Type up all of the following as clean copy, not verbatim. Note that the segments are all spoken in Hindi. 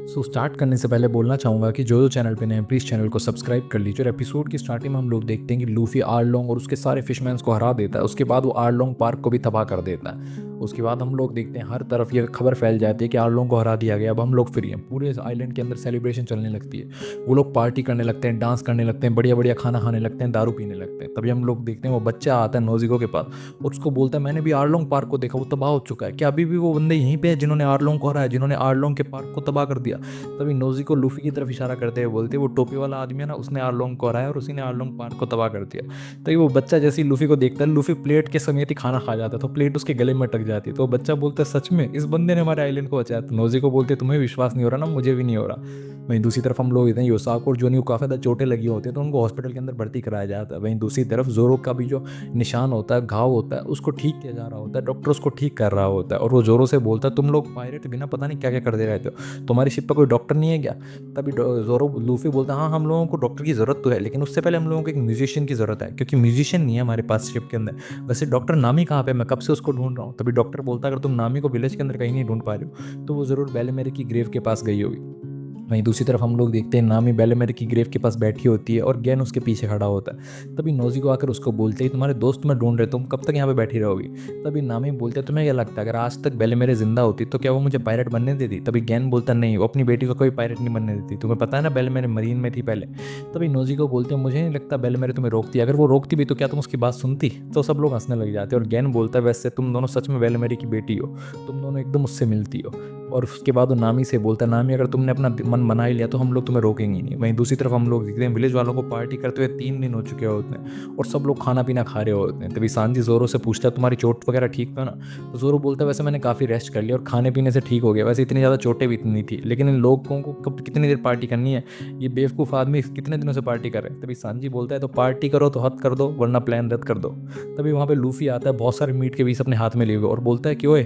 स्टार्ट करने से पहले बोलना चाहूँगा कि जो चैनल पे नए हैं प्लीज़ चैनल को सब्सक्राइब कर लीजिए। और एपिसोड की स्टार्टिंग में हम लोग देखते हैं कि लूफ़ी आर्लोंग और उसके सारे फिशमैन्स को हरा देता है। उसके बाद वो आर्लोंग पार्क को भी तबाह कर देता है। उसके बाद हम लोग देखते हैं हर तरफ ये खबर फैल जाती है कि आर्लोंग को हरा दिया गया, अब हम लोग फ्री हैं। पूरे आइलैंड के अंदर सेलिब्रेशन चलने लगती है। वो लोग पार्टी करने लगते हैं, डांस करने लगते हैं, बढ़िया बढ़िया खाना खाने लगते हैं, दारू पीने लगते हैं। तभी हम लोग देखते हैं वो बच्चा आता है नोज़िको के पास और उसको बोलता है मैंने भी आर्लोंग पार्क को देखा, वो तबाह हो चुका है। क्या अभी भी वो बंदे यहीं पे है जिन्होंने आर्लोंग को हराया, जिन्होंने आर्लोंग के पार्क को तबाह कर दिया? तभी नोजी को लूफी की तरफ इशारा करते हुए बोलते वो टोपी वाला आदमी है ना, उसने आर्लोंग को हराया और उसी ने आर्लोंग पार्क को तबाह कर दिया। तभी वो बच्चा जैसे ही लूफी को देखता है, लूफी प्लेट के समेत ही खाना खा जाता है तो प्लेट उसके गले में अटक जाती है। तो वो बच्चा बोलता है सच में इस बंदे ने हमारे आइलैंड को बचाया? तो नोजी को बोलते तुम्हें विश्वास नहीं हो रहा ना, मुझे भी नहीं हो रहा। वहीं दूसरी तरफ हम लोग इतने योसाको और जोनी को काफ़ी ज़्यादा चोटें लगी होती है तो उनको हॉस्पिटल के अंदर भर्ती कराया जाता है। वहीं दूसरी तरफ जोरो का भी जो निशान होता है, घाव होता है, उसको ठीक किया जा रहा होता है। डॉक्टर उसको ठीक कर रहा होता है और वो जोरो से बोलता है तुम लोग पायरेट बिना पता नहीं क्या क्या कर दे रहते हो, तुम्हारी शिप पर कोई डॉक्टर नहीं है क्या? तभी जोरो लूफी बोलता है हाँ हम लोगों को डॉक्टर की ज़रूरत तो है, लेकिन उससे पहले हम लोगों को एक म्यूजिशियन की ज़रूरत है, क्योंकि म्यूजिशियन नहीं है हमारे पास शिप के अंदर। वैसे डॉक्टर नामी कहाँ पे, मैं कब से उसको ढूंढ रहा हूँ। तभी डॉक्टर बोलता है अगर तुम नामी को विलेज के अंदर कहीं नहीं ढूंढ पा रहे हो तो वो ज़रूर बेलेमेरी की ग्रेव के पास गई होगी। वहीं दूसरी तरफ हम लोग देखते हैं नामी बेलेमेरी की ग्रेव के पास बैठी होती है और गैन उसके पीछे खड़ा होता है। तभी नोजी को आकर उसको बोलते हैं तुम्हारे दोस्त तुम्हें ढूंढ रहे, तुम कब तक यहाँ पे बैठी रहोगी? तभी नामी बोलते हैं तुम्हें क्या लगता है अगर आज तक बेलेमेरी जिंदा होती तो क्या वो मुझे पायलट बनने देती? तभी गैन बोलता नहीं, वो अपनी बेटी को कोई पायलट नहीं बनने देती, तुम्हें पता है ना बेलेमेरी मरीन में थी पहले। तभी नोजी को बोलते हैं मुझे नहीं लगता बेलेमेरी तुम्हें रोकती, अगर वो रोकती भी तो क्या तुम उसकी बात सुनती? तो सब लोग हंसने लग जाते हैं और गैन बोलता है वैसे तुम दोनों सच में बेलेमेरी की बेटी हो, तुम दोनों एकदम उससे मिलती हो। और उसके बाद वो नामी से बोलता है नामी अगर तुमने अपना मन बना ही लिया तो हम लोग तुम्हें रोकेंगे नहीं। वहीं दूसरी तरफ हम लोग देखते हैं विलेज वालों को पार्टी करते हुए 3 दिन हो चुके होते हैं और सब लोग खाना पीना खा रहे होते हैं। तभी सांजी जोरो से पूछता है तुम्हारी चोट वगैरह ठीक था ना? तो जोरो बोलता है वैसे मैंने काफ़ी रेस्ट कर लिया और खाने पीने से ठीक हो गया, वैसे इतनी ज़्यादा चोटें भी नहीं थी, लेकिन इन लोगों को कब कितनी देर पार्टी करनी है, ये बेवकूफ़ आदमी कितने दिनों से पार्टी कर रहे हैं। तभी सांजी बोलता है तो पार्टी करो तो हद कर दो वरना प्लान रद्द कर दो। तभी वहाँ पे लूफी आता है बहुत सारे मीट के पीस अपने हाथ में लिए हुए और बोलता है कि ओए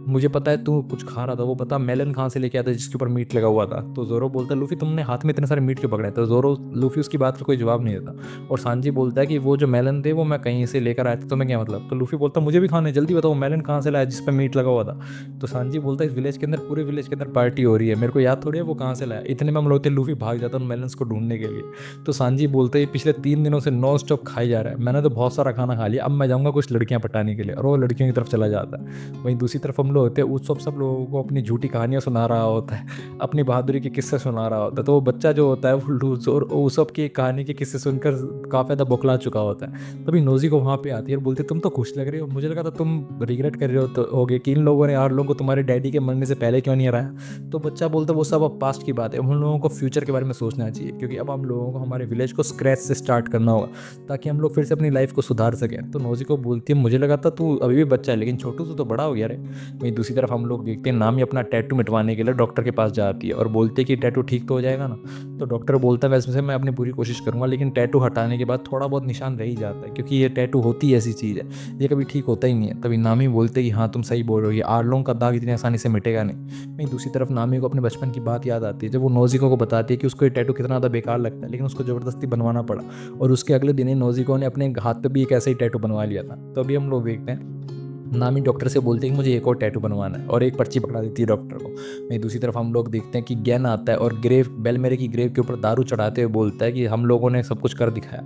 मुझे पता है तू कुछ खा रहा था, वो बता मेलन कहाँ से लेके आया था जिसके ऊपर मीट लगा हुआ था? तो जोरो बोलता है लूफी तुमने हाथ में इतने सारे मीट क्यों पकड़े? तो जोरो लूफी उसकी बात का कोई जवाब नहीं देता और सांजी बोलता है कि वो जो मेलन थे वो मैं कहीं से लेकर आया था, तुम्हें क्या मतलब? तो लूफी बोलता है मुझे भी खाने, जल्दी बताओ मेलन कहाँ से लाया जिस पर मीट लगा हुआ था? तो सांजी बोलता है इस विलेज के अंदर, पूरे विलेज के अंदर पार्टी हो रही है, मेरे को याद थोड़ी है वो कहाँ से लाया। इतने में हम लोग थे लूफी भाग जाता है उन मेलन्स को ढूंढने के लिए। तो सांजी बोलते हैं पिछले 3 दिनों से नॉन स्टॉप खाई जा रहा है, मैंने तो बहुत सारा खाना खा लिया, अब मैं जाऊँगा कुछ लड़कियाँ पटाने के लिए, और वो लड़कियों की तरफ चला जाता है। वहीं दूसरी तरफ हम लोग होते हैं उत्सव सब लोगों को अपनी झूठी कहानियां सुना रहा होता है, अपनी बहादुरी के किस्से सुना रहा होता है। तो वो बच्चा जो होता है वो ऊसप की कहानी के किस्से सुनकर काफ़ी ज़्यादा बौखला चुका होता है। तभी नोजी को वहाँ पे आती है और बोलती है तुम तो खुश लग रहे हो, मुझे लगा था तुम रिग्रेट कर रहे हो तो होगे कि इन लोगों ने यार लोगों को तुम्हारे डैडी के मरने से पहले क्यों नहीं हराया? तो बच्चा बोलता है वो सब अब पास्ट की बात है, हम लोगों को फ्यूचर के बारे में सोचना चाहिए, क्योंकि अब हम लोगों को हमारे विलेज को स्क्रैच से स्टार्ट करना होगा ताकि हम लोग फिर से अपनी लाइफ को सुधार सकें। तो नोजी को बोलती है मुझे लगा था तू अभी भी बच्चा है, लेकिन छोटू तू तो बड़ा हो गया रे। वहीं दूसरी तरफ हम लोग देखते हैं नामी अपना टैटू मिटवाने के लिए डॉक्टर के पास जाती है और बोलती है कि टैटू ठीक तो हो जाएगा ना? तो डॉक्टर बोलता है वैसे मैं अपनी पूरी कोशिश करूंगा, लेकिन टैटू हटाने के बाद थोड़ा बहुत निशान रह ही जाता है, क्योंकि ये टैटू होती ऐसी चीज़ है, ये कभी ठीक होता ही नहीं है। तभी नामी बोलते कि हाँ तुम सही बोल रहे हो, ये आर्लोंग का दाग इतनी आसानी से मिटेगा नहीं। वहीं दूसरी तरफ नामी को अपने बचपन की बात याद आती है जब वो नोजिको को बताती है कि उसको ये टैटू कितना ज़्यादा बेकार लगता है, लेकिन उसको ज़बरदस्ती बनवाना पड़ा और उसके अगले दिन ही नोजिको ने अपने हाथ पे भी एक ऐसा ही टैटू बनवा लिया था। तो अभी हम लोग देखते हैं नामी डॉक्टर से बोलते हैं कि मुझे एक और टैटू बनवाना है और एक पर्ची पकड़ा देती है डॉक्टर को। वहीं दूसरी तरफ हम लोग देखते हैं कि गैन आता है और ग्रेव बेलमेरे की ग्रेव के ऊपर दारू चढ़ाते हुए बोलता है कि हम लोगों ने सब कुछ कर दिखाया,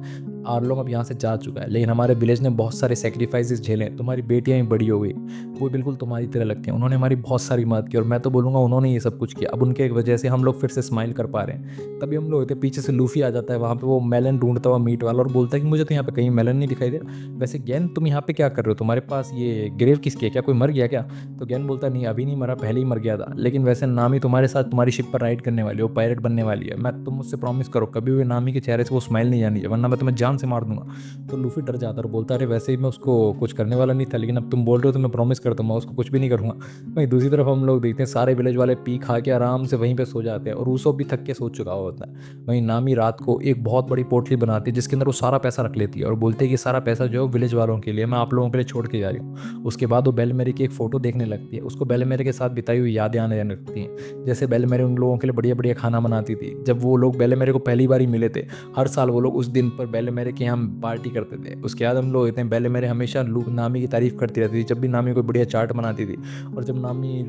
आर्लोंग अब यहाँ से जा चुका है, लेकिन हमारे विलेज ने बहुत सारे सेक्रीफाइसेस झेले, तुम्हारी बेटियाँ भी बड़ी हो गई, वो बिल्कुल तुम्हारी तरह लगती हैं, उन्होंने हमारी बहुत सारी मदद की और मैं तो बोलूँगा उन्होंने ये सब कुछ किया, अब उनके वजह से हम लोग फिर से स्माइल कर पा रहे हैं। तभी हम लोग होते पीछे से लूफी आ जाता है वहाँ पे वो मेलन ढूंढता हुआ मीट वाला और बोलता है कि मुझे तो यहाँ पे कहीं मेलन नहीं दिखाई दे रहा। वैसे गैन तुम यहाँ पे क्या कर रहे हो, तुम्हारे पास ये ग्रेव किसकी है, क्या कोई मर गया क्या? तो गैन बोलता नहीं अभी नहीं मरा, पहले ही मर गया था, लेकिन वैसे नामी तुम्हारे साथ तुम्हारी शिप पर राइड करने वाली है, वो पायलट बनने वाली है, मैं तुम मुझसे प्रॉमिस करो कभी भी नामी के चेहरे से वो स्माइल नहीं जानी है वरना मैं तुम्हें जान से मार दूंगा। तो लूफी डर जाता है और बोलता है अरे वैसे ही मैं उसको कुछ करने वाला नहीं था, लेकिन अब तुम बोल रहे हो तो मैं प्रॉमिस करता हूँ मैं उसको कुछ भी नहीं करूँगा। वहीं दूसरी तरफ हम लोग देखते हैं सारे विलेज वाले पी खा के आराम से वहीं पे सो जाते हैं और ऊसो भी थक के सो चुका होता है। वहीं नामी रात को एक बहुत बड़ी पोटली बनाती है जिसके अंदर वो सारा पैसा रख लेती है और बोलते हैं कि सारा पैसा जो है विलेज वालों के लिए मैं आप लोगों के लिए छोड़ के जा रही हूँ। उसके बाद वो बेल मेरी की एक फ़ोटो देखने लगती है, उसको बेल मेरी के साथ बिताई हुई यादें आने लगती हैं। जैसे बेल मेरी उन लोगों के लिए बढ़िया-बढ़िया खाना बनाती थी। जब वो लोग बेल मेरी को पहली बार ही मिले थे, हर साल वो लोग उस दिन पर बेल मेरे के यहाँ पार्टी करते थे। उसके बाद हम लोग इतने बेल मेरे हमेशा नामी की तारीफ़ करती रहती थी, जब भी नामी कोई बढ़िया चाट बनाती थी। और जब नामी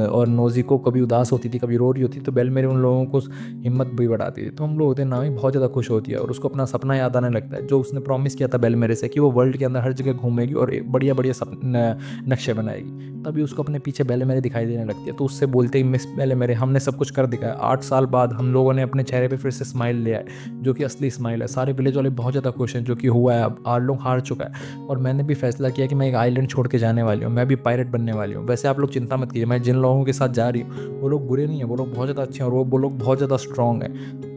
और नोज़ी को कभी उदास होती थी, कभी रो रही होती, तो बेल मेरी उन लोगों को हिम्मत भी बढ़ाती थी। तो हम लोग होते हैं नामी बहुत ज़्यादा खुश होती है और उसको अपना सपना याद आने लगता है, जो उसने प्रॉमिस किया था बेल मेरे से कि वो वर्ल्ड के अंदर हर जगह घूमेगी और बढ़िया-बढ़िया नक्शे बनाएगी। तभी उसको अपने पीछे बेल मेरे दिखाई देने लगती है, तो उससे बोलते ही मिस बेल मेरे हमने सब कुछ कर दिखाया। 8 साल बाद हम लोगों ने अपने चेहरे पे फिर से स्माइल ले आए, जो कि असली स्माइल है। सारे विलेज वाले बहुत ज़्यादा खुश हैं, जो कि हुआ है, अब आर्लोंग हार चुका है और मैंने भी फैसला किया कि मैं एक आइलैंड छोड़ के जाने वाली हूँ, मैं भी पायरेट बनने वाली हूँ। वैसे आप लोग चिंता मत कीजिए, मैं जिन लोगों के साथ जा रही हूँ वो लोग बुरे नहीं हैं, वो लोग बहुत ज़्यादा अच्छे हैं और वो लोग बहुत ज़्यादा स्ट्रॉन्ग हैं।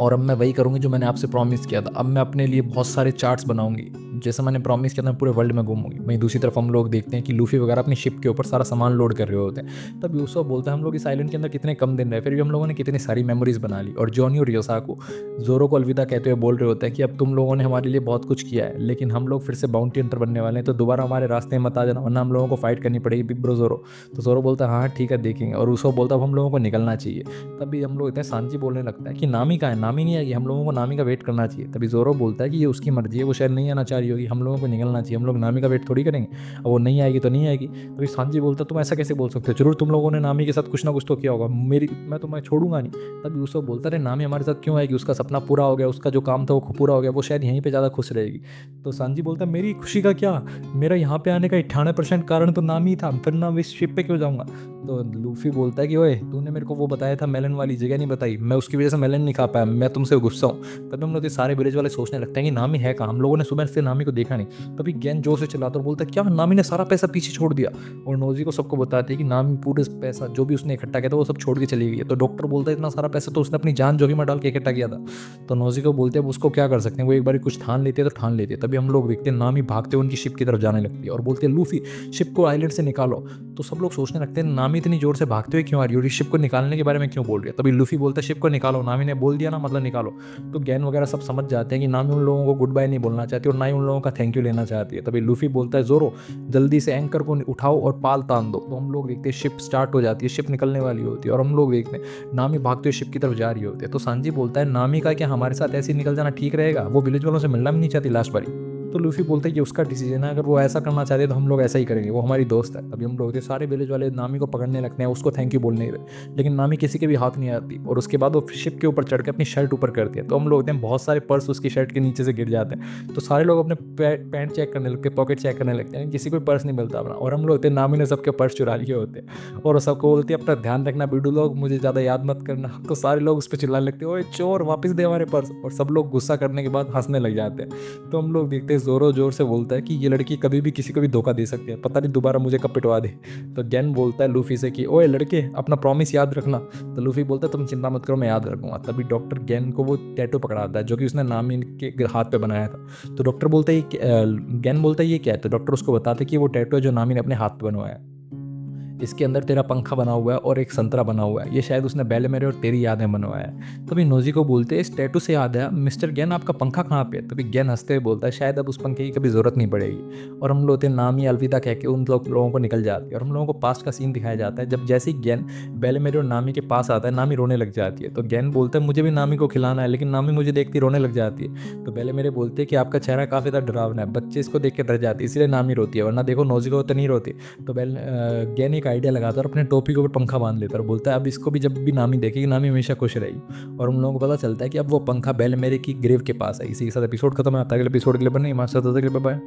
और अब मैं वही करूँगी जो मैंने आपसे प्रॉमिस किया था। अब मैं अपने लिए बहुत सारे चार्ट्स बनाऊँगी। जैसे मैंने प्रॉमिस किया था मैं पूरे वर्ल्ड में घूमूँगी। वहीं दूसरी तरफ हम लोग देखते हैं कि लूफ़ी वगैरह अपनी शिप के ऊपर सारा सामान लोड कर रहे होते हैं। तब यूसुफ बोलता है हम लोग इस आइलैंड के अंदर कितने कम दिन रहे, फिर भी हम लोगों ने कितनी सारी मेमोरीज़ बना ली। और जॉनी और योसाको ज़ोरो को अलविदा कहते हुए बोल रहे होते हैं कि अब तुम लोगों ने हमारे लिए बहुत कुछ किया है, लेकिन हम लोग फिर से बाउंटी हंटर बनने वाले हैं, तो दोबारा हमारे रास्ते में मत आ जाना, वरना हम लोगों को फाइट करनी पड़ेगी बिग ब्रो ज़ोरो। तो ज़ोरो बोलता है हाँ ठीक है देखेंगे। और यूसुफ बोलता है अब हम लोगों को निकलना चाहिए। तभी हम लोग इतने सांची बोलने लगता है कि नामी कहाँ है, नामी नहीं आएगी, हम लोगों को नामी का वेट करना चाहिए। तभी ज़ोरो बोलता है कि ये उसकी मर्ज़ी है, वो शायद नहीं आना चाह रही होगी, हम लोगों को निकलना चाहिए, हम लोग नामी का वेट थोड़ी करेंगे, अब वो नहीं आएगी तो नहीं आएगी। तभी सांची बोलता है तुम ऐसा कैसे बोल सकते हो, ज़रूर तुम लोगों ने नामी के साथ कुछ ना कुछ तो किया होगा, मैं तुम्हें छोड़ूंगा नहीं। तभी यूसुफ बोलता है नामी हमारे साथ क्यों आएगी, उसका सपना पूरा हो गया, उसका जो काम था वो पूरा हो गया, वो शायद यहीं पर ज़्यादा खुश रहेगी। तो सांची बोलता है मेरी खुशी का क्या, मेरा यहाँ पे आने का 98% कारण तो नामी ही था, फिर ना मैं इस शिप पे क्यों जाऊँगा। तो लूफी बोलता है कि ओए तूने मेरे को वो बताया था मेलन वाली जगह नहीं बताई, मैं उसकी वजह से मेलन नहीं खा पाया, मैं तुमसे गुस्सा हूँ। तभी हम लोग सारे विलेज वाले सोचने लगते हैं कि नामी है कहाँ, हम लोगों ने सुबह से नामी को देखा नहीं। तभी गैन जोर से चिल्लाता और बोलता है क्या नामी ने सारा पैसा पीछे छोड़ दिया। और नोजी को सबको बताते हैं कि नामी पूरे पैसा जो भी उसने इकट्ठा किया था वो सब छोड़ के चली गई है। तो डॉक्टर बोलता है इतना सारा पैसा तो उसने अपनी जान जोखिम में डाल के इकट्ठा किया था। तो नोजी को बोलते हैं उसको क्या कर सकते हैं, वो एक बार कुछ ठान लेते हैं तो ठान लेते हैं। तभी हम लोग देखते हैं नामी भागते हुए उनकी शिप की तरफ जाने लगती है और बोलते हैं लूफी शिप को आइलैंड से निकालो। तो सब लोग सोचने लगते हैं नामी इतनी जोर से भागते हुए क्यों आ रही है और शिप को निकालने के बारे में क्यों बोल रही है। तभी लूफी बोलता है शिप को निकालो, नामी ने बोल दिया ना मतलब निकालो। तो गैन वगैरह सब समझ जाते हैं कि नामी उन लोगों को गुड बाय नहीं बोलना चाहती और ना ही उन लोगों का थैंक यू लेना चाहती है। तभी लूफी बोलता है जोरो जल्दी से एंकर को उठाओ और पाल तान दो। तो हम लोग देखते हैं शिप स्टार्ट हो जाती है, शिप निकलने वाली होती है और हम लोग देखते हैं नामी भागते हुए शिप की तरफ जा रही होती है। तो सांजी बोलता है नामी का क्या हमारे साथ ऐसे ही निकल जाना ठीक रहेगा, वो विलेज वालों से मिलना भी नहीं चाहती लास्ट बारी। तो लूफी बोलता है कि उसका डिसीजन है, अगर वो ऐसा करना चाहते हैं तो हम लोग ऐसा ही करेंगे, वो हमारी दोस्त है। तभी हम लोग सारे विलेज वाले नामी को पकड़ने लगते हैं, उसको थैंक यू बोलने लगे, लेकिन नामी किसी के भी हाथ नहीं आती। और उसके बाद वो शिप के ऊपर चढ़ के अपनी शर्ट ऊपर करती है। तो हम लोग देखते हैं बहुत सारे पर्स उसकी शर्ट के नीचे से गिर जाते हैं। तो सारे लोग अपने पैंट चेक करने लगते हैं, पॉकेट चेक करने लगते हैं, किसी को पर्स नहीं मिलता अपना। और हम लोग देखते हैं नामी ने सबके पर्स चुरा लिए होते हैं और सबको बोलती है अपना ध्यान रखना बिडू लोग, मुझे ज़्यादा याद मत करना। तो सारे लोग उस पर चिल्लाने लगते हैं ओए चोर वापस दे हमारे पर्स। और सब लोग गुस्सा करने के बाद हंसने लग जाते हैं। तो हम लोग देखते हैं जोरों जोर से बोलता है कि ये लड़की कभी भी किसी को भी धोखा दे सकती है, पता नहीं दोबारा मुझे कब पिटवा दे। तो गैन बोलता है लूफी से कि ओए लड़के अपना प्रॉमिस याद रखना। तो लूफी बोलता है तुम चिंता मत करो मैं याद रखूंगा। तभी डॉक्टर गैन को वो टैटू पकड़ाता है जो कि उसने नामी के हाथ पे बनाया था। तो डॉक्टर बोलता है गैन बोलता है ये क्या है। तो डॉक्टर उसको बताते कि वो टैटू है जो नामी ने अपने हाथ पे बनवाया है, इसके अंदर तेरा पंखा बना हुआ है और एक संतरा बना हुआ है, ये शायद उसने बेले मेरे और तेरी यादें बनवाया है। तभी नोजी को बोलते हैं इस टैटू से याद है मिस्टर गैन आपका पंखा कहाँ पे है। तभी गैन हंसते हुए बोलता है शायद अब उस पंखे की कभी ज़रूरत नहीं पड़ेगी। और हम लोग नामी अलविदा कह के उन लोगों को निकल जाती है और हम लोगों को पास्ट का सीन दिखाया जाता है। जब जैसे ही गैन बेले मेरे और नामी के पास आता है नामी रोने लग जाती है। तो गैन बोलता है मुझे भी नामी को खिलाना है, लेकिन नामी मुझे देखती रोने लग जाती है। तो बेले मेरे बोलते हैं कि आपका चेहरा काफ़ी ज़्यादा डरावना है, बच्चे इसको देख के डर जाती है, इसलिए नामी रोती है, वरना देखो नोजी को तो नहीं रोती। तो गैन एक आइडिया लगाता है और अपने टोपी के ऊपर पंखा बांध लेता है और बोलता है अब इसको भी जब भी नामी देखेगी नामी हमेशा खुश रहेगी। और उन लोगों को पता चलता है कि अब वो पंखा बेल मेरे की ग्रेव के पास है। इसी के साथ एपिसोड खत्म है। आता है अगले एपिसोड के लिए बने, हमारे साथ बाय।